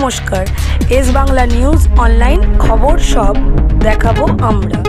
নমস্কার, S Bangla news online খবর সব দেখাবো আমরা।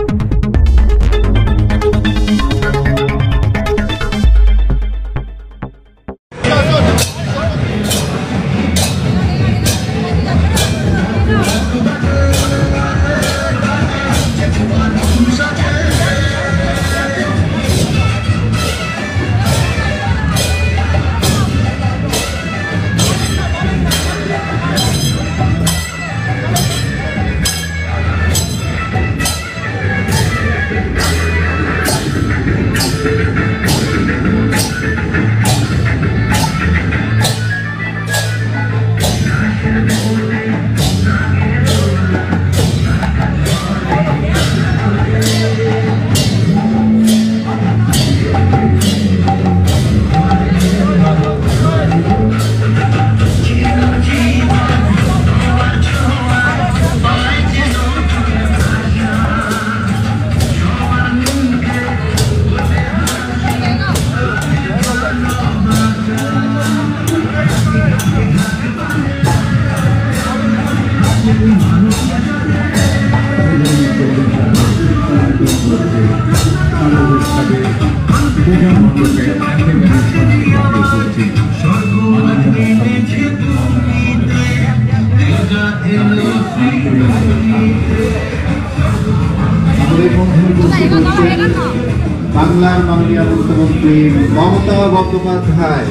বাংলার মাননীয় মুখ্যমন্ত্রী মমতা বন্দ্যোপাধ্যায়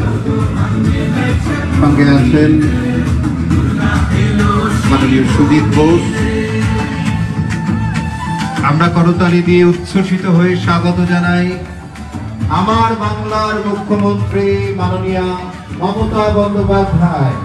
সঙ্গে আছেন মাননীয় সুদীপ বোস। আমরা করতালি দিয়ে উচ্ছ্বসিত হয়ে স্বাগত জানাই আমার বাংলার মুখ্যমন্ত্রী মাননীয় মমতা বন্দ্যোপাধ্যায়।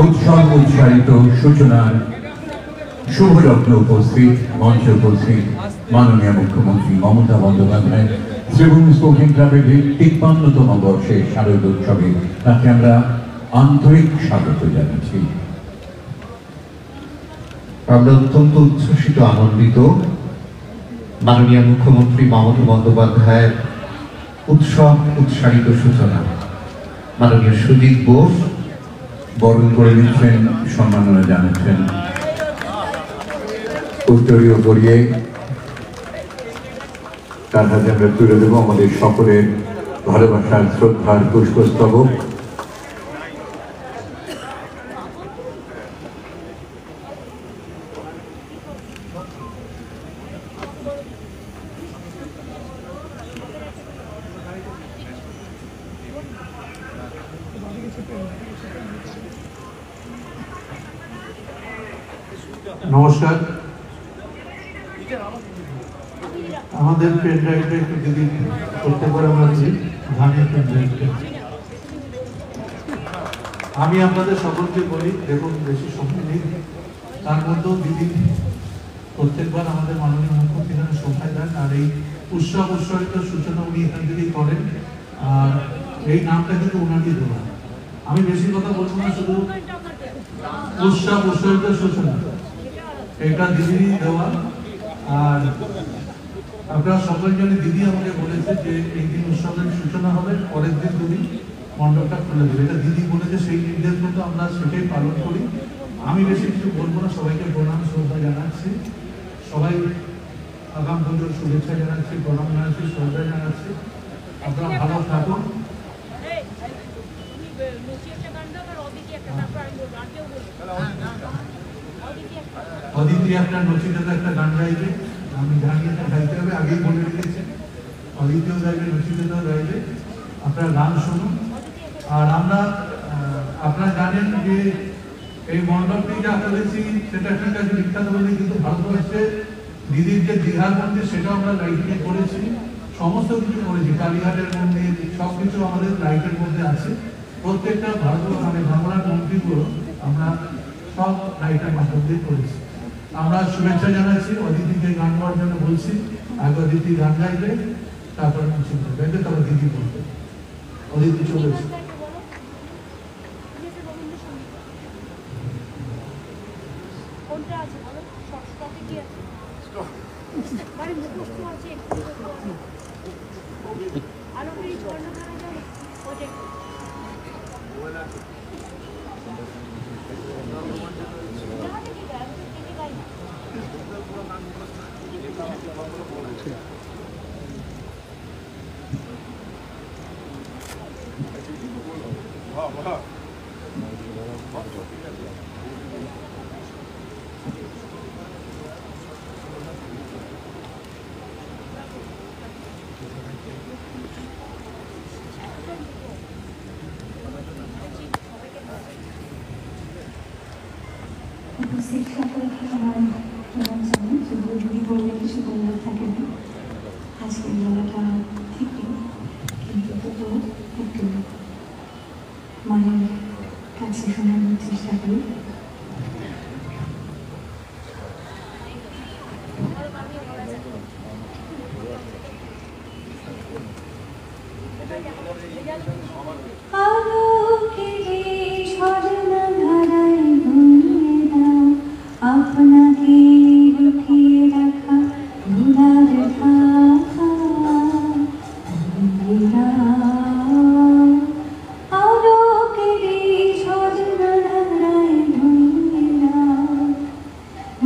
উৎসব উৎসাহিত সূচনার শুভলগ্ন উপস্থিত, মঞ্চে উপস্থিত মাননীয় মুখ্যমন্ত্রী মমতা বন্দ্যোপাধ্যায় শ্রীভূমি স্পোর্টিং ক্লাবের ৫৩তম বর্ষে শারদ উৎসবে তাকে আমরা আন্তরিক স্বাগত জানাচ্ছি। আমরা অত্যন্ত উচ্ছ্বসিত আনন্দিত মাননীয় মুখ্যমন্ত্রী মমতা বন্দ্যোপাধ্যায়ের উৎসব উৎসাহিত সূচনা মাননীয় সুদীপ বোস বরণ করে নিচ্ছেন, সম্মাননা জানাচ্ছেন। উত্তরীয় করিয়ে তার হাতে আমরা তুলে দেব আমাদের সকলের ভালোবাসার শ্রদ্ধার পুষ্পস্তবক। নমস্কার। আমাদের পেন ড্রাইভটা একটু যদি করতে পারে আমরা ধানের পেন ড্রাইভটা আমি আপনাদের সকলকে বলি, দেখুন বেশি সময় নেই, তার মধ্যেও দিদি প্রত্যেকবার আমাদের মাননীয় মুখ্যমন্ত্রী এখানে সময় দেন আর এই উৎসব উৎসাহিত সূচনা উনি এখান থেকেই করেন আর এই নামটা কিন্তু ওনারই দেওয়া। আমি বেশি কথা বলবো না, শুধু উৎসব উৎসাহিত সূচনা এটা দিদিরই দেওয়া। আর আপনারা সকল জনে দিদি আমাকে বলেছে যে এই দিন উৎসবের সূচনা হবে, পরের দিন তুমি মণ্ডপটা খুলে দেবে, এটা দিদি বলেছে, সেই নির্দেশ মতো আমরা সেটাই পালন করি। আমি বেশি কিছু বলবো না, সবাইকে প্রণাম শ্রদ্ধা জানাচ্ছি। সবাই আগাম পুজোর শুভেচ্ছা জানাচ্ছি, প্রণাম জানাচ্ছি, শ্রদ্ধা জানাচ্ছি। আপনারা ভালো থাকুন। অদিতি একটা নচিকেতা একটা গান গাইবে, আমি জানি না গাইতে হবে, আগেই বলে রেখেছি। অদিতিও গাইবে, নচিকেতাও গাইবে, আপনারা গান শুনুন। আর আমরা আপনারা জানেন যে এই মণ্ডপটি যা করেছি সেটা ঠিক আছে বিখ্যাত বলে, কিন্তু ভারতবর্ষে দিদির যে দীঘার মন্দির সেটাও আমরা লাইটিংয়ে করেছি, সমস্ত কিছু করেছি, কালীঘাটের মন্দির সবকিছু আমাদের লাইটের মধ্যে আছে। প্রত্যেকটা বাংলার মন্দিরগুলো আমরা সব লাইটের মাধ্যম দিয়ে করেছি। আমরা শুভেচ্ছা জানাচ্ছি, অদিতিকে গান গাওয়ার জন্য বলছি। আগে অদিতি গান গাইবে, তারপর শুনতে গাইবে, তারপর দিদি বলবে। অদিতি চলেছে। উপস্থিত সকলকে আমার প্রণাম জানাই। শুধু দিদি বললে কিছু বলার থাকে না আজকের বেলাটা থেকে, কিন্তু তবুও একটু মায়ের কাছে শোনানোর চেষ্টা করি। আপনাকে লুকিয়ে রাখা ধুলার ঢাকা আলোকেরই ঝর্ণা ধারায় ধুইরা,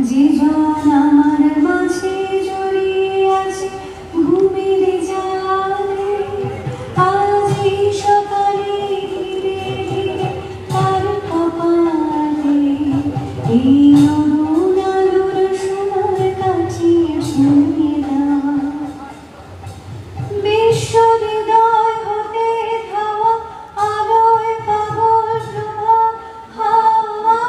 জীবন আমার মাঝে জড়িয়ে আছে ঘুমের জালে। আজই সকালে ধীরে ধীরে তার কপালে এই অরুণ আলোর সোনার কাছে শুনিয়ে দাও। বিশ্ব হৃদয় হতে ধাওয়া আলোয় পাগল হাওয়া,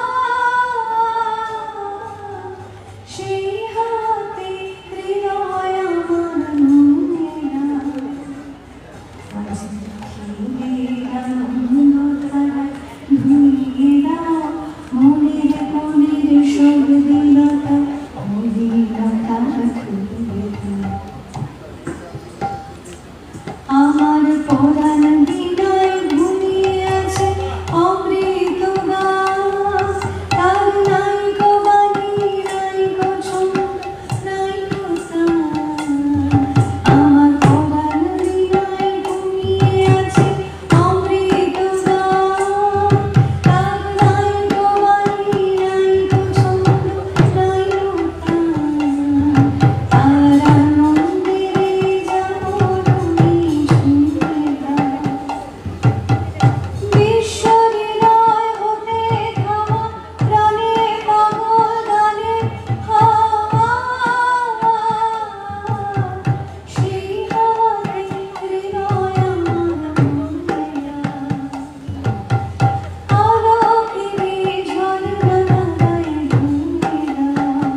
সেই হাতে হৃদয় আমার নুয়ে দাও। আজ ধীরে আনন্দ ধারায় ধুইয়ে দাও মনের মনের সব দীনতা, অধীনতা ধুইয়ে দাও। আমার পরাণ দিনায় ঘুমিয়ে আছে অমৃত গান, তার নাই গো বাণী, নাই গো ছন্দ, নাই গো তান। আমার পরাণ দিনায় ঘুমিয়ে আছে অমৃত গান, তার নাই গো বাণী, নাই গো ছন্দ, নাই গো তান। তার আনন্দে যাবো তুমি শুনে দাও। বিশ্ব হৃদয় হতে ধাওয়া প্রাণে পাগল গানে হাওয়া, সেই হাওয়াতে হৃদয় আমার মনে আলোকেরই ঝর্ণা ধারায় ধুইয়ে দাও।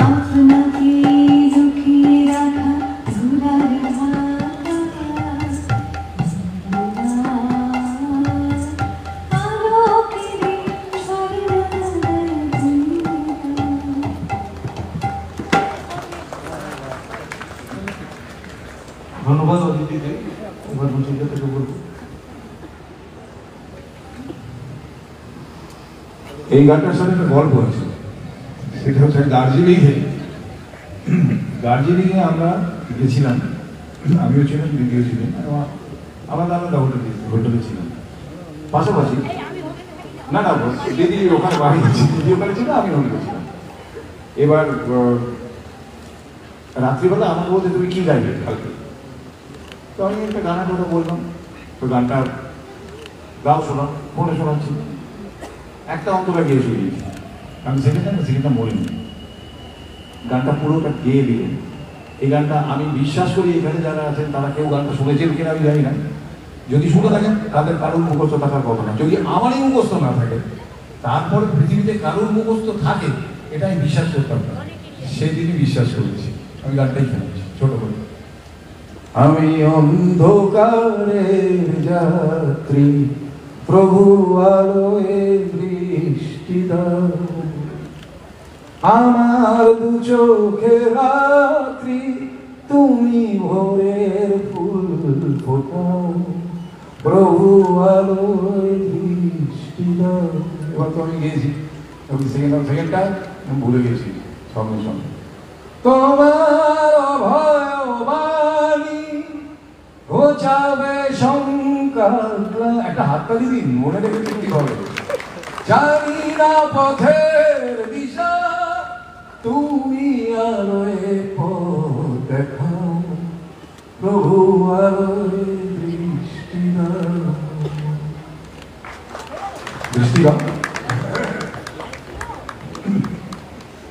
আপনাকে লুকিয়ে রাখা ধুলার ঢাকা আলোকেরই ঝর্ণা ধারায় ধুইয়ে দাও। ধন্যবাদ অদিতিকে। এবার নচিকেতা থেকে বলবো। এই গানটার সাথে একটা গল্প আছে, সেটা হচ্ছে দার্জিলিংয়ে আমরা গেছিলাম, আমিও ছিলাম, দিদিও ছিলেন, আলাদা আলাদা হোটেলে ছিলাম পাশাপাশি। না না, দিদি ওখানে বাড়ি ছিল, দিদি ওখানে ছিল, আমি হোটেলে ছিলাম। এবার রাত্রিবেলা আমাকে বলতে তুমি কি গাইবে কালকে, তো আমি একটা গানের কথা বললাম, তো গানটা গাও শোনাও, মনে শোনাচ্ছি, একটা অন্তরা গিয়ে শুনিয়েছি, আমি সেকেন্ডটা মরিনি, গানটা পুরোটা গেয়ে দিলেন। এই গানটা আমি বিশ্বাস করি এখানে যারা আছেন তারা কেউ গানটা শুনেছেন কিনা আমি জানি না, যদি শুনে থাকেন তাদের কারোর মুখস্থ থাকার কথা না, যদি আমারই মুখস্থ না থাকে তারপরে পৃথিবীতে কারোর মুখস্থ থাকে এটা আমি বিশ্বাস করতাম না, সেদিনই বিশ্বাস করেছি। আমি গানটাই শুনেছি ছোট করে। আমি অন্ধকারের যাত্রী, প্রভু আলোয় বৃষ্টি দাও, আমার দু চোখে রাত্রি, তুমি ভোরের ফুল ফোটাও, প্রভু আলোয় বৃষ্টি দাও। এবার তো আমি গিয়েছি, সেকেন্ডটা আমি ভুলে গেছি সঙ্গে সঙ্গে। তোমার অভয় বাণী ঘোচাবে শঙ্কা, একটা হাততালি দিন, মনে রেখে কি হবে। জানি না পথের দিশা, তুমি আলোয় পথ দেখাও, প্রভু আলোয় বৃষ্টি দাও। বৃষ্টি দাও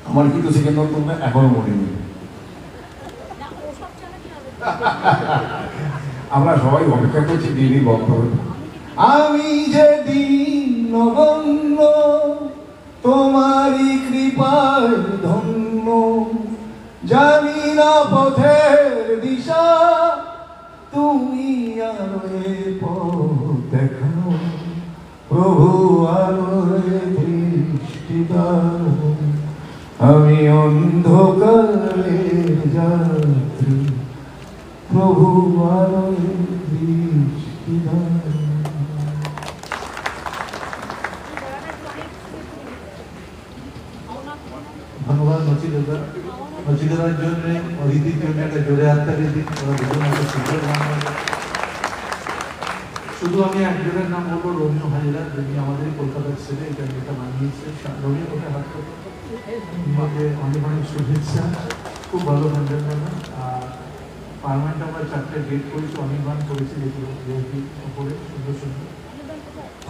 আমার কিন্তু সেকেন্ড তোমরা এখনো মনে নেই। আমরা সবাই অপেক্ষা করছি দিনই বক্তব্য। আমি যে দিন নগণ্য, তোমারই কৃপায় ধন্য, জানি না পথের দিশা, তুমি আলোয় পথ দেখাও, প্রভু আলোয় বৃষ্টি দাও। আমি অন্ধকারের যাত্রী, প্রভু আলোয় বৃষ্টি দাও। ধন্যবাদ নচিদার জন্য, অদিতির জন্য একটা জোরে হাততালি দিন। ওরা দুজন একটা সুন্দর গান গাইবে। শুধু আমি একজনের নাম বলবো, রোমিও হাজরা, যিনি আমাদের কলকাতার ছেলে, এটা যেটা বানিয়েছে। রোমিও কোথায় হাত করবো, তোমাকে অনেক অনেক শুভেচ্ছা, খুব ভালো গান গান। আর পার্লামেন্ট আমরা 4টে ডেট করেছি, অনেক গান করেছি, যেগুলো উপরে সুন্দর সুন্দর।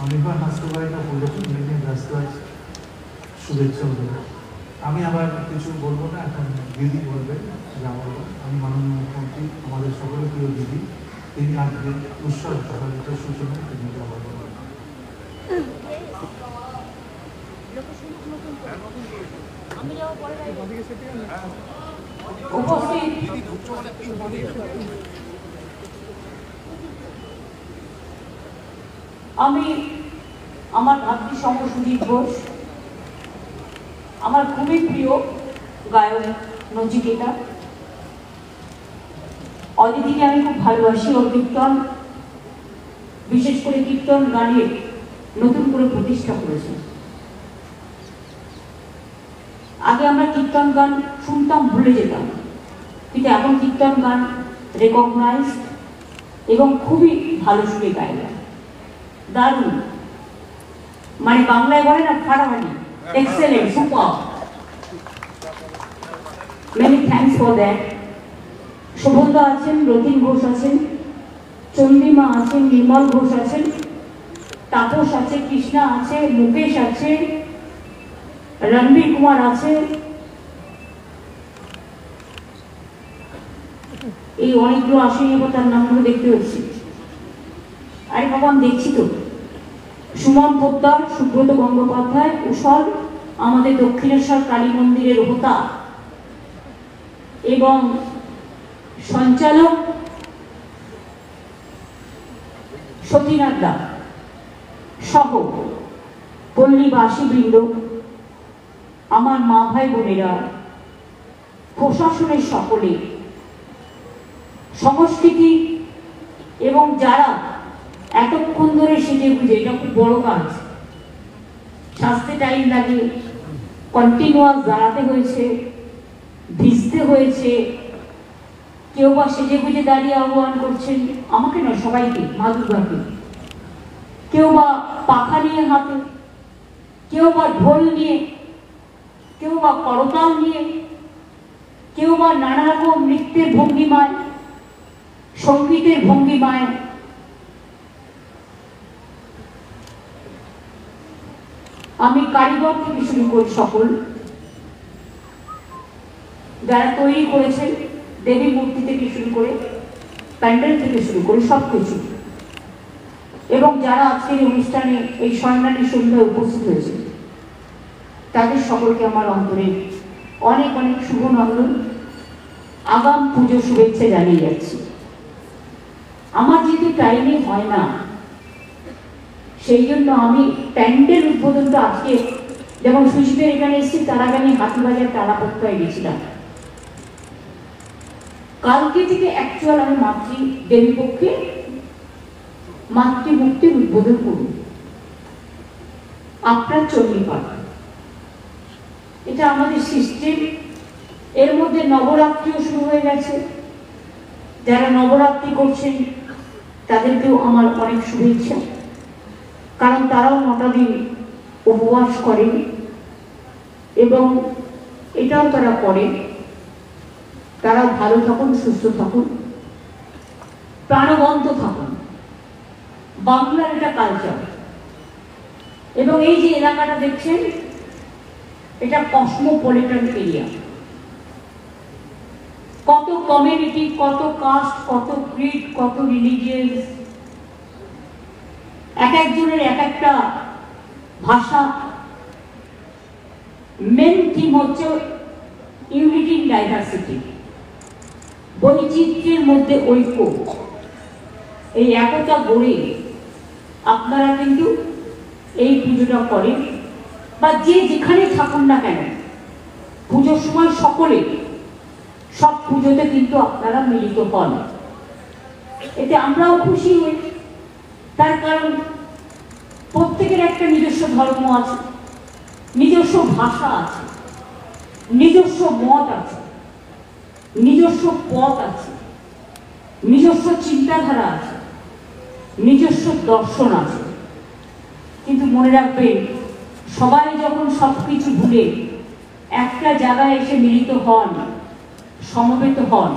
অনেকবার হাসতে পারি না, বলেছি মেনে ব্যস্ত আছে, শুভেচ্ছা হতে পারে। আমি আবার কিছু বলবো না, এখন দিদি বলবেন যা বলবো। আমি মাননীয় মুখ্যমন্ত্রী, আমাদের সকলের প্রিয় দিদি, তিনি আজকে উৎসব সহযোগিতার সূচনা তিনি যা বলবেন। আমি আমার ভাতৃ সঙ্গ সুজিত ঘোষ, আমার খুবই প্রিয় গায়ক নচিকেতা। অদিতিকে আমি খুব ভালোবাসি, ওর কীর্তন, বিশেষ করে কীর্তন গানের নতুন করে প্রতিষ্ঠা করেছে। আগে আমরা কীর্তন গান শুনতাম, ভুলে যেতাম, কিন্তু এখন কীর্তন গান রেকগনাইজ এবং খুবই ভালো সুরে গাইলা, দারুণ, মানে বাংলায় বলে না ফাটাফাটি, excellent, super. Many thanks for that. শোভনদা আছেন, রতিন ঘোষ আছেন, চন্দ্রিমা আছেন, নির্মল ঘোষ আছেন, তাপস আছে, কৃষ্ণা আছে, মুকেশ আছে, রণবীর কুমার আছে, এই অনেকগুলো আসেনি, তার নামগুলো দেখতে হচ্ছে। আরে বাবা আমি দেখছি তো, সুমন পোদ্দার, সুব্রত গঙ্গোপাধ্যায়, কুশল, আমাদের দক্ষিণেশ্বর কালী মন্দিরের হোতা এবং সঞ্চালক সতীনাথ দা সহ পল্লীবাসীবৃন্দ, আমার মা ভাই বোনেরা, প্রশাসনের সকলে, সংস্কৃতি এবং যারা এতক্ষণ ধরে সেজে বুঝে, এটা খুব বড় কাজ, সাজতে টাইম লাগে, কন্টিনিউয়াস দাঁড়াতে হয়েছে, ভিজতে হয়েছে, কেউ বা সেজে বুঝে দাঁড়িয়ে আহ্বান করছেন, আমাকে নয় সবাইকে, মা দুর্গাকে, কেউ বা পাখা নিয়ে হাতে, কেউ বা ঢোল নিয়ে, কেউ বা করতাল নিয়ে, কেউ বা নানা রকম নৃত্যের ভঙ্গিমায়, সঙ্গীতের ভঙ্গিমায়, আমি কারিগর থেকে শুরু করি সকল যারা তৈরি করেছেন, দেবী মূর্তি থেকে শুরু করে প্যান্ডেল থেকে শুরু করে সবকিছু, এবং যারা আজকের অনুষ্ঠানে এই সম্মানী সন্ধ্যায় উপস্থিত হয়েছে তাদের সকলকে আমার অন্তরে অনেক অনেক শুভ নন্দন, আগাম পুজো শুভেচ্ছা জানিয়ে যাচ্ছি। আমার যেহেতু টাইমে হয় না, সেই জন্য আমি প্যান্ডেল উদ্বোধনটা আজকে, যেমন সুশীতের এখানে এসেছি তার আগে আমি হাতিবাজার তালাপত্রায় গেছিলাম। কালকে থেকে অ্যাকচুয়াল আমি দেবী পক্ষে মাতৃমূর্তির উদ্বোধন করব আপনার চণ্ডীপাঠ। এটা আমাদের সিস্টেম। এর মধ্যে নবরাত্রিও শুরু হয়ে গেছে। যারা নবরাত্রি করছেন তাদেরকেও আমার অনেক শুভেচ্ছা, কারণ তারাও 9টা দিন উপবাস করেন এবং এটাও তারা করে। তারা ভালো থাকুন, সুস্থ থাকুন, প্রাণবন্ত থাকুন। বাংলার এটা কালচার। এবং এই যে এলাকাটা দেখছেন, এটা কসমোপলিটন এরিয়া। কত কমিউনিটি, কত কাস্ট, কত ক্রিড, কত রিলিজিয়াস, এক একজনের এক একটা ভাষা। মেন থিম হচ্ছে ইউনিটি ইন ডাইভার্সিটি, বৈচিত্র্যের মধ্যে ঐক্য। এই একতা গড়ে আপনারা কিন্তু এই পুজোটা করেন, বা যে যেখানে থাকুন না কেন, পুজোর সময় সকলে সব পুজোতে কিন্তু আপনারা মিলিত হন। এতে আমরাও খুশি হই, তার কারণ প্রত্যেকের একটা নিজস্ব ধর্ম আছে, নিজস্ব ভাষা আছে, নিজস্ব মত আছে, নিজস্ব পথ আছে, নিজস্ব চিন্তাধারা আছে, নিজস্ব দর্শন আছে। কিন্তু মনে রাখবেন, সবাই যখন সবকিছু ভুলে একটা জায়গায় এসে মিলিত হন, সমবেত হন,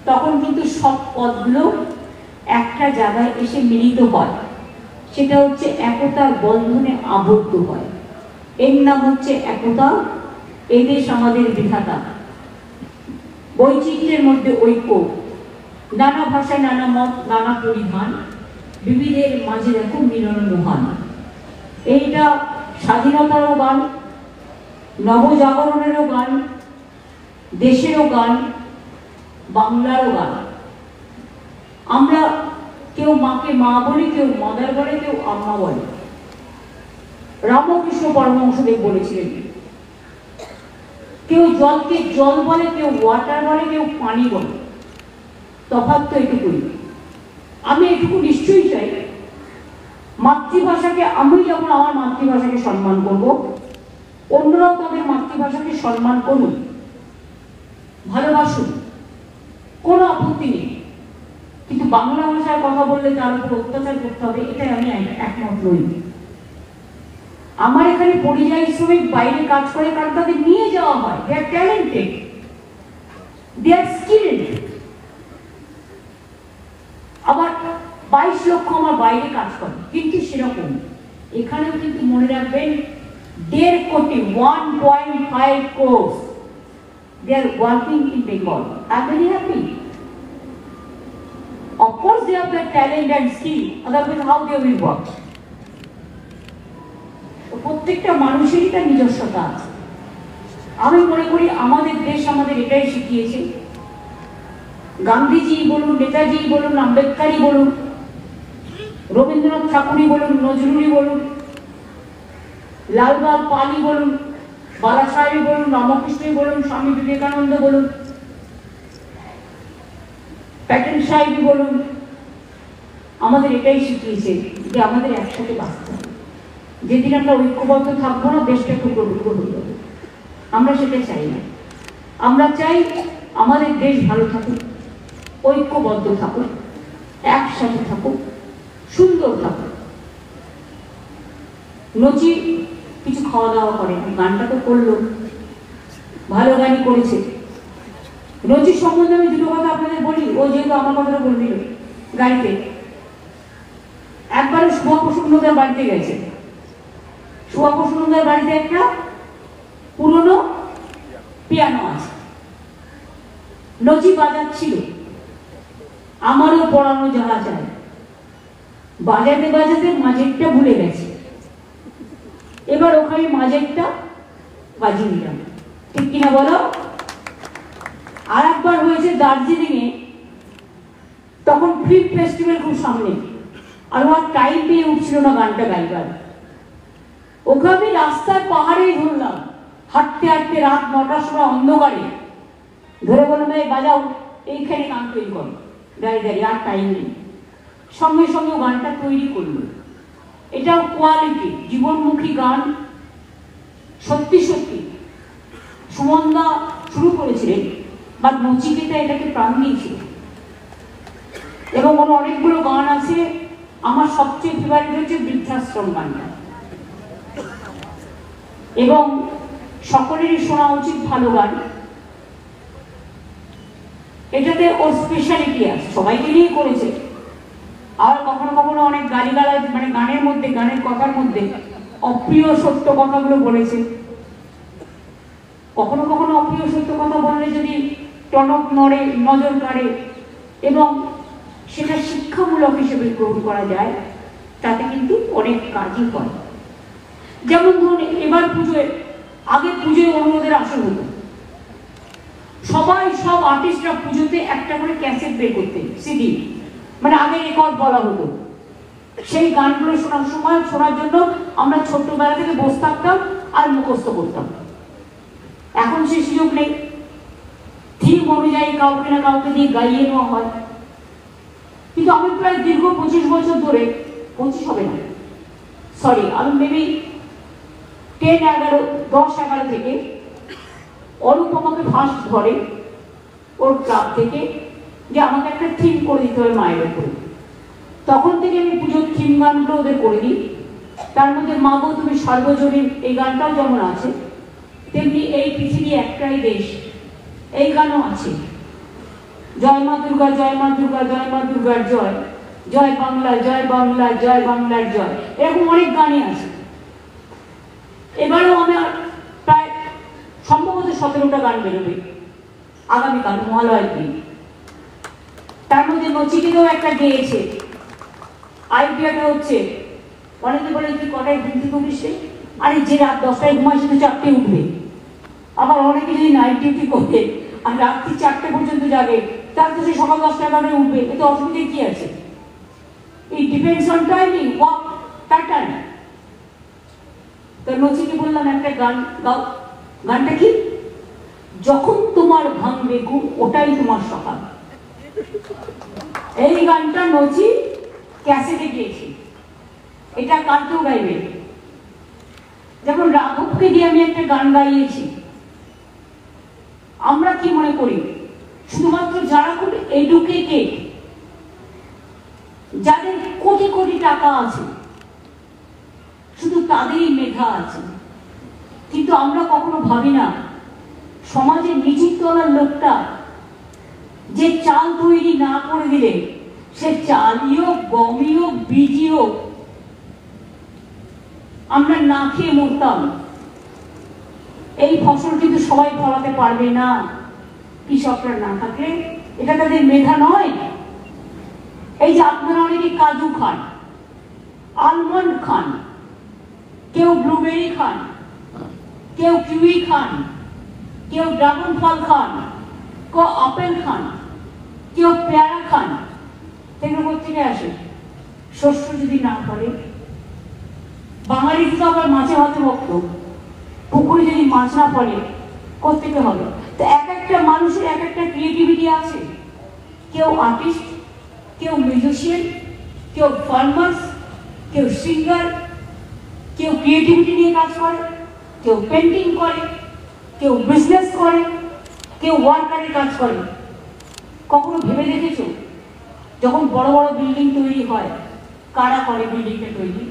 তখন কিন্তু সব পদগুলো একটা জায়গায় এসে মিলিত হয়। সেটা হচ্ছে একতার বন্ধনে আবদ্ধ হয়। এর নাম হচ্ছে একতা। এদেশ আমাদের বিধাতা। বৈচিত্র্যের মধ্যে ঐক্য, নানা ভাষায় নানা মত, নানা পরিধান, বিবিধের মাঝে দেখো মিলন মহান। এইটা স্বাধীনতারও গান, নবজাগরণেরও গান, দেশেরও গান, বাংলারও গান। আমরা কেউ মাকে মা বলি, কেউ মাদার বলে, কেউ আম্মা বলে। রামকৃষ্ণ পরমহংসদেব বলেছিলেন, কেউ জলকে জল বলে, কেউ ওয়াটার বলে, কেউ পানি বলে। তফাৎ তো এটুকুই। আমি এটুকু নিশ্চয়ই চাই, মাতৃভাষাকে, আমি যেমন আমার মাতৃভাষাকে সম্মান করব, অন্যরাও তাদের মাতৃভাষাকে সম্মান করুন, ভালোবাসুন, কোনো আপত্তি নেই। কিন্তু বাংলা ভাষায় কথা বললে তার উপর অত্যাচার করতে হবে, এটাই আমি একমত নই। আমার এখানে পরিযায়ী শ্রমিক বাইরে কাজ করে, কারণ তাদের নিয়ে যাওয়া হয়। দে আর ট্যালেন্টেড, দে আর স্কিলড। আবার 22 লক্ষ আমার বাইরে কাজ করে, কিন্তু সেরকম এখানেও কিন্তু মনে রাখবেন 1.5 কোটি, 1.5 crores, they are working in Bengal. I'm very happy. Of course they have the talent and skill, otherwise how they will work? প্রত্যেকটা মানুষেরই তার নিজস্বতা আছে। আমি মনে করি আমাদের দেশ আমাদের এটাই শিখিয়েছে। গান্ধীজি বলুন, নেতাজি বলুন, আম্বেদকরই বলুন, রবীন্দ্রনাথ ঠাকুরই বলুন, নজরুলই বলুন, লালবাগ পালি বলুন, বালাসাহেবই বলুন, রামকৃষ্ণই বলুন, স্বামী বিবেকানন্দ বলুন, প্যাটেন সাহেবই বলুন, আমাদের এটাই শিখিয়েছে যে আমাদের একসাথে বাঁচতে হবে। যেদিন আমরা ঐক্যবদ্ধ থাকবো না, দেশটা টুকরো টুকরো হয়ে যাবে। আমরা সেটা চাই না। আমরা চাই আমাদের দেশ ভালো থাকুক, ঐক্যবদ্ধ থাকুক, একসাথে থাকুক, সুন্দর থাকুক। নচি কিছু খাওয়া দাওয়া করে, গানটা তো করলো, ভালো গানই করেছে, নচির সম্বন্ধে আমি দুটো কথা আপনাদের বলি, ও যেহেতু আমার কথাটা বলছিল। গাড়িতে একবার শুভপ্রসন্নদার বাড়িতে গেছে। শুভপ্রসন্নদার বাড়িতে একটা পুরনো পিয়ানো আছে, নচি বাজাচ্ছিল আমারও পড়ানো যাহা চায়। বাজাতে বাজাতে মাঝেরটা ভুলে গেছে, এবার ওখানে মাঝেরটা বাজিয়ে দিলাম, ঠিক কিনা বলো? আর একবার হয়েছে দার্জিলিং এ, তখন ফিল্ম ফেস্টিভ্যাল খুব সামনে, আর আমার টাইম পেয়ে উঠছিল না গানটা গাইবার। ওকে আমি রাস্তার পাহাড়েই ধরলাম, হাঁটতে হাঁটতে রাত 9টার সময় অন্ধকারে ধরে বললাম এই বাজাও, এইখানে গান তৈরি করো, দাঁড়িয়ে দাঁড়িয়ে, আর টাইম নেই। সঙ্গে সঙ্গে গানটা তৈরি করলো। এটাও কোয়ালিটি জীবনমুখী গান। সত্যি সত্যি সুমনদা শুরু করেছিলেন, বা নচিকেতা এটাকে প্রাণ দিয়েছিল। এবং ওর অনেকগুলো গান আছে, আমার সবচেয়ে ফেভারিট হচ্ছে বৃদ্ধাশ্রম গানটা। এবং সকলেরই শোনা উচিত ভালো গান। এটাতে ওর স্পেশালিটি আছে, সবাইকে নিয়ে করেছে। আর কখনো কখনো অনেক গালিগালাজ, মানে গানের মধ্যে, গানের কথার মধ্যে অপ্রিয় সত্য কথাগুলো বলেছে। কখনো কখনো অপ্রিয় সত্য কথা বললে যদি টনক নড়ে, নজর কাড়ে এবং সেটা শিক্ষামূলক হিসেবে গ্রহণ করা যায়, তাতে কিন্তু অনেক কাজই করে। যেমন ধরুন এবার পুজোয়, আগে পুজোয় অনুরোধের আসর হতো, সবাই সব আর্টিস্টরা পুজোতে একটা করে ক্যাসেট বের করতেন, সিডি, মানে আগে রেকর্ড বলা হতো। সেই গানগুলো শোনার সময় শোনার জন্য আমরা ছোট্টবেলা থেকে বসে থাকতাম আর মুখস্থ করতাম। এখন সেই সুযোগ নেই, থিম অনুযায়ী কাউকে না কাউকে দিয়ে গাইয়ে নেওয়া হয়। কিন্তু আমি প্রায় দীর্ঘ 25 বছর ধরে, 25 হবে না, সরি, আমি মেবি 10-11 থেকে অরূপ আমাকে ফার্স্ট ধরে ওর ক্লাব থেকে, যে আমাকে একটা থিম করে দিতে হবে মায়ের উপরে। তখন থেকে আমি পুজোর থিম গানগুলো ওদের করে দিই। তার মধ্যে মা গো তুমি সার্বজনীন, এই গানটাও যেমন আছে, তেমনি এই পৃথিবী একটাই দেশ, এই গানও আছে। জয় মা দুর্গা, জয় মা দুর্গা, জয় মা দুর্গার জয়, জয় বাংলা, জয় বাংলা, জয় বাংলার জয়, এরকম অনেক গানই আছে। এবারেও আমার প্রায় সম্ভবত 17টা গান বেরোবে আগামীকাল মহালয়ের দিন। তার মধ্যে নচিকেতাও একটা গেয়েছে। আইডিয়াটা হচ্ছে, অনেকে বলে তুই কটায় ঘুম থেকে উঠিস, আরে যে রাত 10টায় ঘুমায় সে তো 4টায় উঠবে। আবার অনেকে যদি নাইট ডিউটি করে আর রাত্রি 4টে পর্যন্ত যাবে, তার তো সে সকাল 10টা-11টায় উঠবে, এতে অসুবিধে কি আছে? It depends on timing, work pattern. তো নচিকে বললাম একটা গান গাও। গানটা কি? যখন তোমার ভাঙবে ঘুম ওটাই তোমার সকাল। এই গানটা নচি ক্যাসেটে গিয়েছি, এটা কালকেও গাইবে। যেমন রাঘবকে দিয়ে আমি একটা গান গাইয়েছি। আমরা কি মনে করি, শুধুমাত্র যারা খুব এডুকেটেড, যাদের কোটি কোটি টাকা আছে, শুধু তাদেরই মেধা আছে। কিন্তু আমরা কখনো ভাবি না সমাজের নিচের তলার লোকটা যে চাল তৈরি না করে দিলে, সে চালই হোক, গমই হোক, বীজই হোক, আমরা না খেয়ে মরতাম। এই ফসল কিন্তু সবাই ফলাতে পারবে না কৃষকরা না থাকলে। এটা তাদের মেধা নয়। এই যে আপনারা অনেকে কাজু খান, আলমন্ড খান, কেউ ব্লুবেরি খান, কেউ কিউই খান, কেউ ড্রাগন ফল খান, কেউ আপেল খান, কেউ পেয়ারা খান, সেগুলো কোথেকে আসে? শস্য যদি না ফলে। বাঙালি তো আবার মাছে ভাতে ভক্ত, পুকুরে যদি মাছ না ফলে কোথেকে হবে? তো এক একটা মানুষের এক একটা ক্রিয়েটিভিটি আছে। কেউ আর্টিস্ট, কেউ মিউজিশিয়ান, কেউ ফার্মার্স, কেউ সিঙ্গার, কেউ ক্রিয়েটিভিটি নিয়ে কাজ করে, কেউ পেন্টিং করে, কেউ বিজনেস করে, কেউ ওয়ার্কারের কাজ করে। কখনো ভেবে দেখেছো যখন বড় বড় বিল্ডিং তৈরি হয়, কারা করে বিল্ডিংটা তৈরি?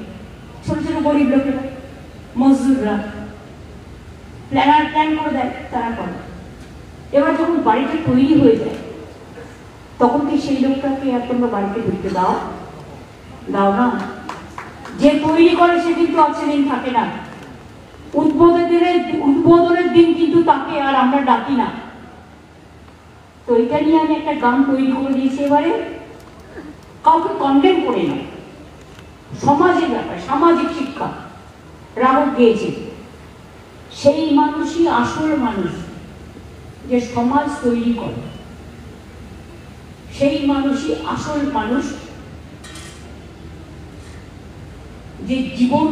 ছোট ছোট গরিব লোকেরা, মজদুররা, প্ল্যানার প্ল্যান করে দেয়, তারা করে। এবার যখন বাড়িটা তৈরি হয়ে যায় তখন কি সেই লোকটাকে আর তোমরা বাড়িতে ঢুকতে দাও? দাও না। যে তৈরি করে সে কিন্তু আর সেদিন থাকে না। উদ্বোধনের দিন কিন্তু তাকে আর আমরা ডাকি না। তো এটা নিয়ে আমি একটা গান তৈরি করে দিয়েছি। এবারে কাউকে কন্ডেম করে না, সমাজের ব্যাপার, সামাজিক শিক্ষা রাঘব গিয়েছে। সেই মানুষই আসল মানুষ যে সমাজ তৈরি করে, সেই মানুষই আসল মানুষ যে জীবন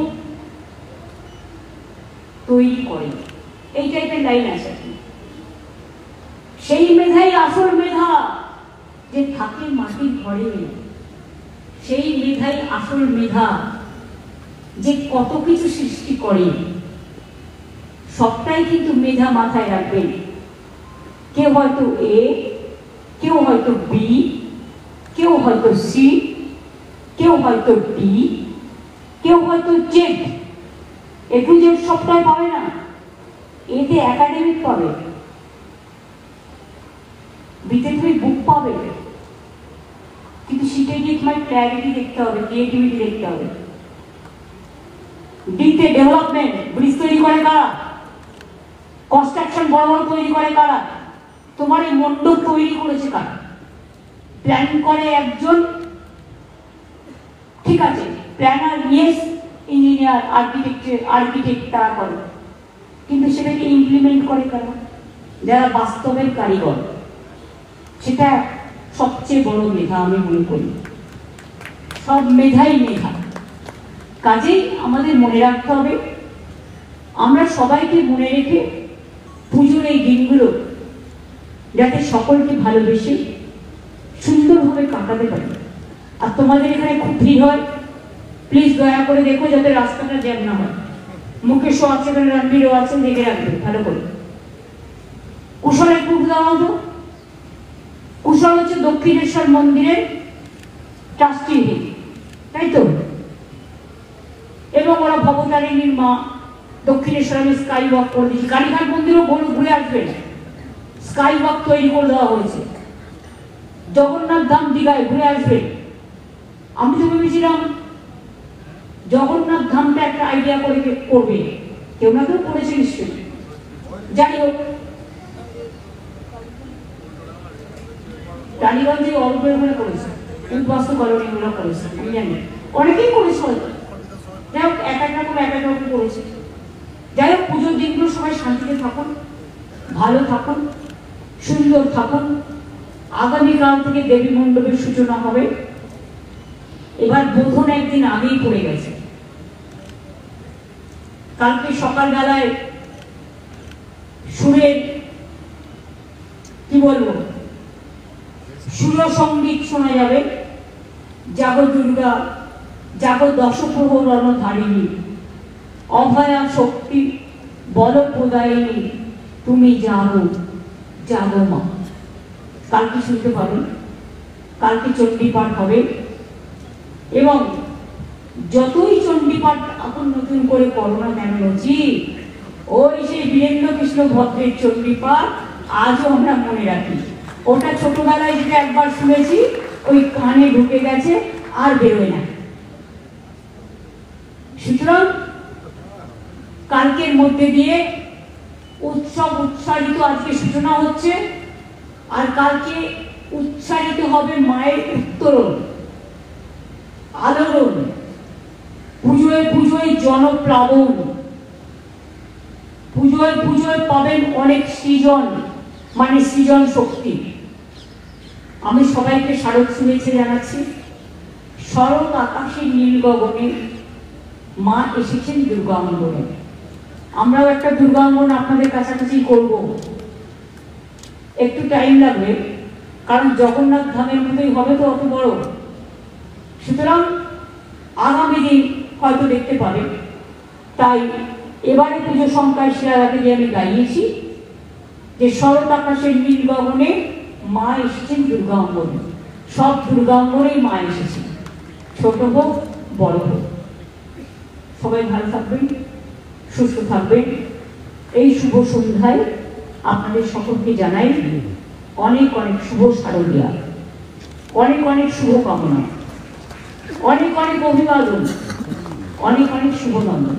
তৈরি করে। এই টাইপের লাইন আছে। সেই মেধাই আসল মেধা যে থাকে মাটির ঘরে, সেই মেধাই আসল মেধা যে কত কিছু সৃষ্টি করে। সবটাই কিন্তু মেধা মাথায় রাখবেন। কেউ হয়তো এ, কেউ হয়তো বি, কেউ হয়তো সি, কেউ হয়তো ডি, কেউ হয়তো জেড। এ টু জেড সবটাই পাবে না। এতে একাডেমিক পাবে, বিতে তুমি বুক পাবে, কিন্তু সিটে গিয়ে তোমার ক্ল্যারিটি দেখতে হবে, ক্রিয়েটিভিটি দেখতে হবে। ডিতে ডেভেলপমেন্ট, ব্রিজ তৈরি করে কারা, কনস্ট্রাকশন বড় বড় তৈরি করে কারা, তোমার এই মণ্ডপ তৈরি করেছে কারা, প্ল্যান করে একজন, ঠিক আছে, প্ল্যানার ইয়েস, ইঞ্জিনিয়ার আর্কিটেক্ট তারা করে, কিন্তু সেটাকে ইমপ্লিমেন্ট করে কারা, যারা বাস্তবের কারিগর। সেটা সবচেয়ে বড় মেধা আমি মনে করি। সব মেধাই মেধা। কাজেই আমাদের মনে রাখতে হবে, আমরা সবাইকে মনে রেখে পুজোর এই দিনগুলো যাতে সকলকে ভালোবেসে সুন্দরভাবে কাটাতে পারি। আর তোমাদের এখানে খুব ভিড় হয়, প্লিজ দয়া করে দেখো যাতে রাস্তাটা জ্যাম না হয়। মুকেশও আছে, এখানে রণবীরও আছে, দেখে রাখবে ভালো করে। কুশলের প্রুফ দেওয়া হতো। কুশল হচ্ছে দক্ষিণেশ্বর মন্দিরের ট্রাস্টি, তাই তো? এবং ওরা ভবতারিণীর মা, দক্ষিণেশ্বর আমি স্কাই ওয়াক করে দিয়েছি। কালীঘাট মন্দিরও ঘুরে আসবেন, স্কাই ওয়াক তৈরি করে দেওয়া হয়েছে। জগন্নাথ ধাম দীঘায় ঘুরে আসবেন। আমি তো ভেবেছিলাম জগন্নাথ ধামটা একটা আইডিয়া করে করবে, কেউ না কেউ করেছে নিশ্চয়ই। যাই হোক, টালিগঞ্জে অল্প করে করেছে, উদ্বাস্তু কলোনিগুলো করেছে, আমি জানি অনেকেই করেছে হয়তো। যাই হোক, এক একটা করে এক এক রকম করেছে। যাই হোক, পুজোর দিনগুলো সবাই শান্তিতে থাকুন, ভালো থাকুন, সুন্দর থাকুন। আগামীকাল থেকে দেবী মণ্ডপের সূচনা হবে। এবার বোধন একদিন আগেই পড়ে গেছে। কালকে সকালবেলায় সুরের কি বলবো, সুর সঙ্গীত শোনা যাবে। জাগো দুর্গা, জাগো দশপ্রহর রণধারিণী, অভয়া শক্তি বল প্রদায়িনী, তুমি জাগো জাগো মা। কালকে শুনতে পাবেন। কালকে চণ্ডীপাঠ হবে। এবং যতই চণ্ডীপাঠ এখন নতুন করে করো না কেন, ওই সেই বীরেন্দ্র কৃষ্ণ ভদ্রের চণ্ডীপাঠ আজও আমরা মনে রাখি। ওটা ছোটবেলায় যেটা একবার শুনেছি, ওই কানে ঢুকে গেছে, আর বেরোয় না। সুতরাং কালকের মধ্যে দিয়ে উৎসব উচ্চারিত আজকে সূচনা হচ্ছে। আর কালকে উচ্চারিত হবে মায়ের উত্তরণ, আলোড়ন, পুজোয় পুজোয় জনপ্লাবন, পুজোয় পুজোয় পাবেন অনেক সৃজন, মানে সৃজন শক্তি। আমি সবাইকে শারদ শুভেচ্ছা জানাচ্ছি। শরৎ আকাশের নীল গগনে মা এসেছেন দুর্গাঙ্গনে। আমরাও একটা দুর্গাঙ্গন আপনাদের কাছাকাছি করব। একটু টাইম লাগবে, কারণ জগন্নাথ ধামের মতোই হবে তো, অত বড়। সুতরাং আগামী দিন হয়তো দেখতে পাবেন। তাই এবারে পুজো সংখ্যায় শিলারাতে যে আমি গাইয়েছি যে শরৎ আকাশের নীল গগনে মা এসেছেন দুর্গাঙ্গনে। সব দুর্গাঙ্গনেই মা এসেছেন, ছোট হোক বড় হোক। সবাই ভালো থাকবেন, সুস্থ থাকবেন। এই শুভ সন্ধ্যায় আপনাদের সকলকে জানাই অনেক অনেক শুভ শারদীয়া, অনেক অনেক শুভকামনা, অনেক অনেক অভিবাদন, অনেক অনেক শুভনন্দন।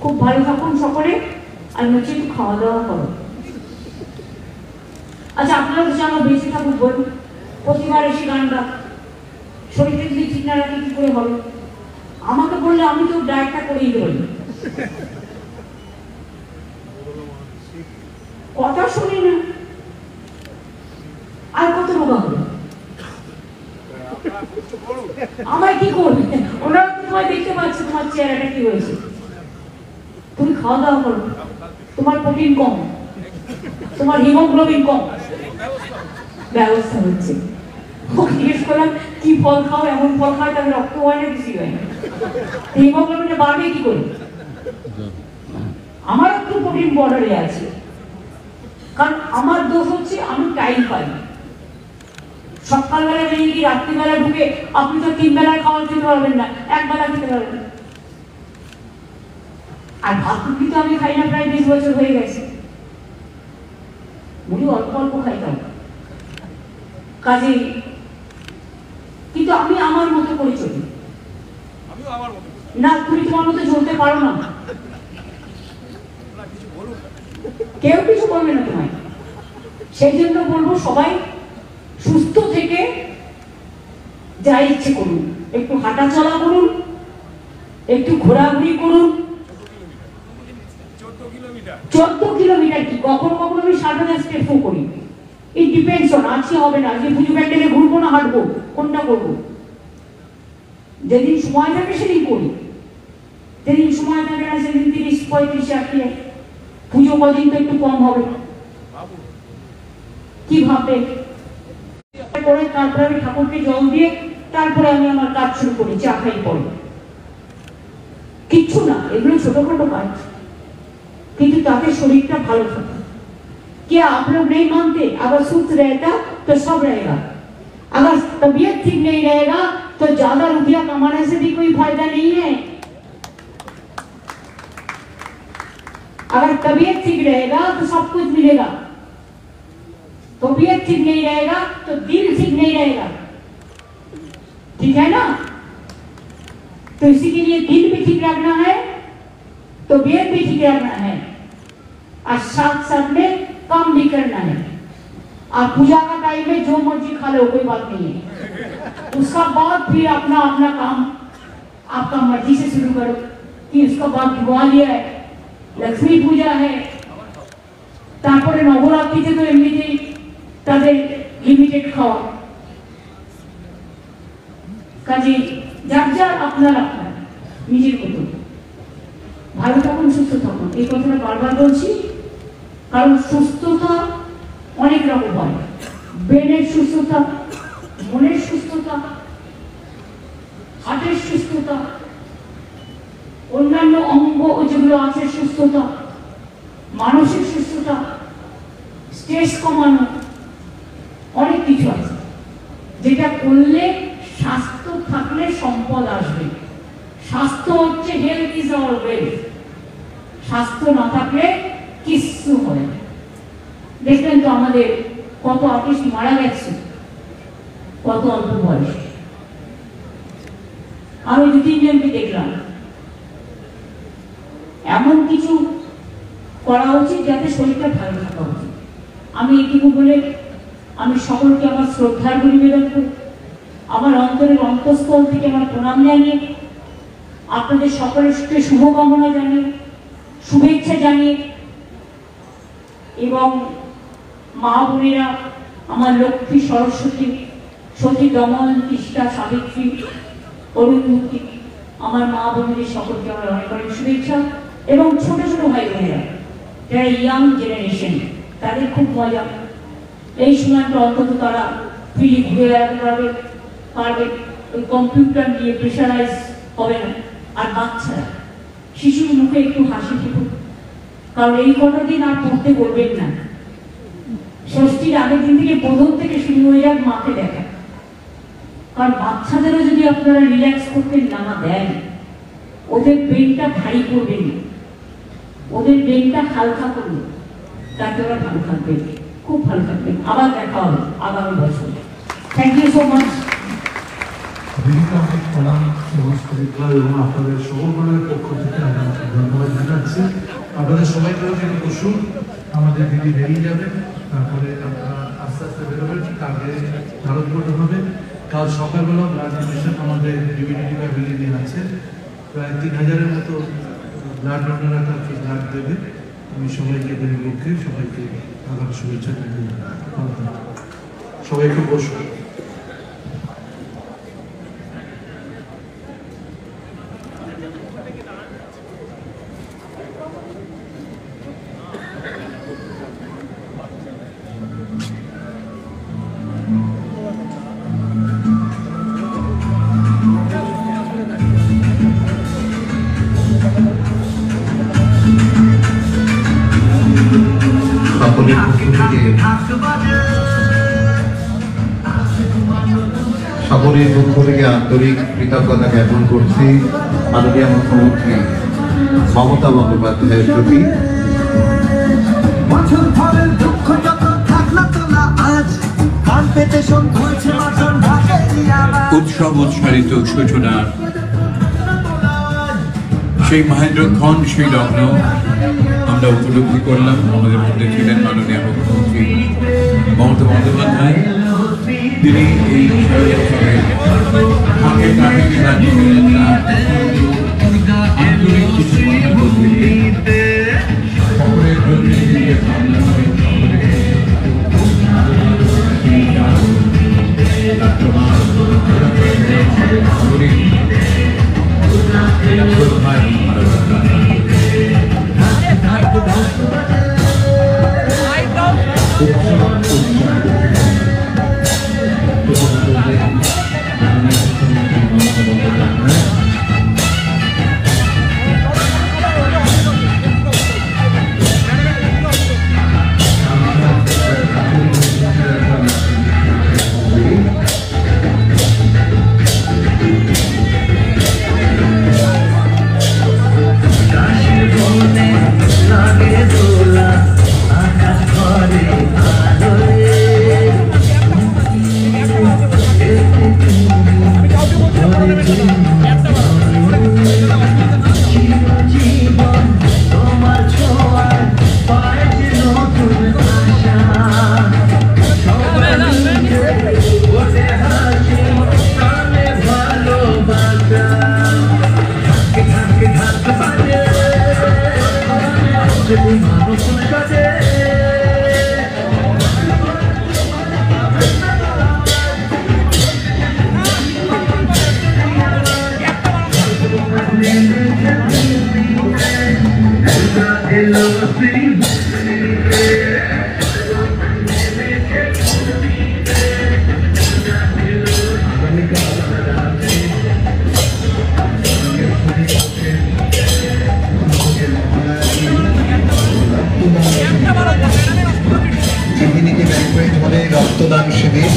খুব ভালো থাকুন সকলে। আর হচ্ছে একটু খাওয়া দাওয়া করো। আচ্ছা, আপনারা তো জানো বেঁচে থাকুক বলুন, প্রতিবার এসে গান গান, শরীরটা যদি ঠিক না রাখে কি করে হবে? আমাকে বললে আমি তো ডায়েটটা করেই দেবো। কথা শুনি না, আর কত রোগা হবে? আমায় কি করবে? ওরা তোমায় দেখতে পাচ্ছে তোমার চেহারাটা কি হয়েছে। তুমি খাওয়া দাওয়া করো, তোমার প্রোটিন কম, তোমার হিমোগ্লোবিন কম। ব্যবস্থা হচ্ছে। জিজ্ঞেস করলাম কি ফল খাও? এমন ফল খাও তাহলে রক্ত হয় না, কিছু হয় না। হিমোগ্লোবিনটা বাড়বে কি করে? আমার একটু প্রোটিন বর্ডারে আছে, কারণ আমার দোষ হচ্ছে আমি টাইম পাই না। সকালবেলা বেরিয়ে গিয়ে রাত্রিবেলা ঢুকে আপনি তো 3 বেলার খাবার খেতে পারবেন না, 1 বেলা খেতে পারবেন। আর ভাত রুটি তো আমি খাই না প্রায় 20 বছর হয়ে গেছে। উনি অল্প অল্প খাইতাম কাজে, কিন্তু আমি আমার মতো করে চলি না। তুমি তোমার মতো চলতে পারো না, কেউ কিছু বলবে না তোমায়। সেই জন্য বলবো সবাই সুস্থ থেকে যা ইচ্ছে করুন, একটু হাঁটা চলা করুন, একটু ঘোরাঘুরি করুন। 14 কিলোমিটার কি, কখনো কখনো আমি 7,000 স্টেপও করি। ইট ডিপেন্ডস অন, আজকে হবে না, আজকে পুজো প্যান্ডেলে ঘুরবো না হাঁটবো, কোনটা করবো? যেদিন সময় থাকে সেদিন করি, যেদিন সময় থাকে না সেদিন 30-35 আটকে। পুজো কদিন তো একটু কম হবে, কি ভাববে? করে তারপরে আমি ঠাকুরকে জল দিয়ে তারপরে আমি আমার কাজ শুরু করি, চা খাই পরে। কিচ্ছু না, এগুলো ছোটখাটো কাজ, কিন্তু তাতে শরীরটা ভালো থাকে। क्या आप लोग नहीं मानते? अगर सुस्त रहता तो सब रहेगा, अगर तबीयत ठीक नहीं रहेगा तो ज्यादा रुपया कमाने से भी कोई फायदा नहीं है। अगर तबीयत ठीक रहेगा तो सब कुछ मिलेगा, तबीयत ठीक नहीं रहेगा तो दिल ठीक नहीं रहेगा, ठीक है ना? तो इसी के लिए दिल भी ठीक रखना है, तबीयत भी ठीक रखना है, और साथ साथ में काम भी करना है। आप पूजा का टाइम में जो मर्जी खा लो, कोई बात नहीं है। उसका बाद फिर अपना अपना काम आपका मर्जी से शुरू करो, कि उसका बाद दिवाली है, लक्ष्मी पूजा है, তারপরে নবরাত্রিতে তো এমনিতেই তাদের লিমিটেড খাওয়া। কাজে যার যার আপনার আপনার নিজের মতো ভালো থাকুন, সুস্থ থাকুন। এই কথাটা বারবার বলছি, কারণ সুস্থতা অনেক রকম হয়। ব্রেনের সুস্থতা, মনের সুস্থতা, হার্টের সুস্থতা, অন্যান্য অঙ্গ যেগুলো আছে সুস্থতা, মানসিক সুস্থতা, স্ট্রেস কমানো, অনেক কিছু আছে যেটা করলে স্বাস্থ্য থাকলে সম্পদ আসবে। স্বাস্থ্য হচ্ছে হেলথ ইজ আওয়ার ওয়েলথ। স্বাস্থ্য না থাকলে কিচ্ছু হয় না। দেখবেন তো আমাদের কত আর্টিস্ট মারা গেছে, কত অল্প বয়স। আমি 2-3 জনকে দেখলাম। এমন কিছু করা উচিত যাতে শরীরটা ভালো থাকা উচিত। আমি এটুকু বলে আমি সকলকে আমার শ্রদ্ধার নিবেদন করি, আমার অন্তরের অন্তঃস্থল থেকে আমার প্রণাম জানিয়ে, আপনাদের সকলকে শুভকামনা জানিয়ে, শুভেচ্ছা জানিয়ে, এবং মা বোনেরা, আমার লক্ষ্মী, সরস্বতী, সতী, দমন, তিষ্টা, সাবিত্রী, অরুন্ধতী, আমার মা বোনদের সকলকে আমার অনেক অনেক শুভেচ্ছা। এবং ছোট ছোট ভাই বোনেরা যারা ইয়াং জেনারেশন, তাদের খুব মজা। এই সময়টা অন্তত তারা ফ্রিলি ঘুরে বেড়াতে পারবে, ওই কম্পিউটার নিয়ে প্রেশারাইজ হবে না। আর বাচ্চারা, শিশুর মুখে একটু হাসি ফুটুক, কারণ এই কটা দিন আর পড়তে বলবেন না। ষষ্ঠীর আগের দিন থেকে বোধন থেকে শুরু হয়ে যাক মাকে দেখা, কারণ বাচ্চাদেরও যদি আপনারা রিল্যাক্স করতে না দেন, ওদের ব্রেনটা ভারী করবেন, ওদের ব্রেনটা হালকা করবে। তাতে ওরা ভালো থাকবে, খুব ভালো থাকবে। আবার দেখা হবে আগামী বছর। Thank you so much. দিদিকে অনেক প্রণাম সমস্ত ক্লাব এবং আপনাদের সকলের পক্ষ থেকে আমরা ধন্যবাদ জানাচ্ছি। আপনাদের সবাই কেউ থেকে বসুন, আমাদের দিদি বেরিয়ে যাবেন, তারপরে আপনারা আস্তে আস্তে বেরোবেন, তারপরে ভারতবর্ষ হবে। কাল সকালবেলা ব্লাড ডোনেশন আমাদের ডিভিনিটি প্যাভিলিয়নে আছে, প্রায় 3000-এর মতো ব্লাড ডোনাররা তাকে ব্লাড দেবে। আমি সবাইকে দেবের পক্ষে সবাইকে আগামী শুভেচ্ছা জানাই। সবাইকে বসুন। সকলের পক্ষ থেকে আন্তরিক কৃতজ্ঞতা জ্ঞাপন করছি মাননীয় মুখ্যমন্ত্রী মমতা বন্দ্যোপাধ্যায়ের প্রতি। উৎসব উৎসারিত সূচনার সেই মহেন্দ্রক্ষণ, সেই লগ্ন আমরা উপলব্ধি করলাম। আমাদের মধ্যে ছিলেন মাননীয় মুখ্যমন্ত্রী মমতা বন্দ্যোপাধ্যায়। তিনি এই রক্তদান শিবির,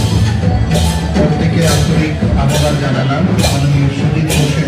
প্রত্যেকে আন্তরিক আহ্বান জানালাম। মাননীয় সুদীপ ঘোষের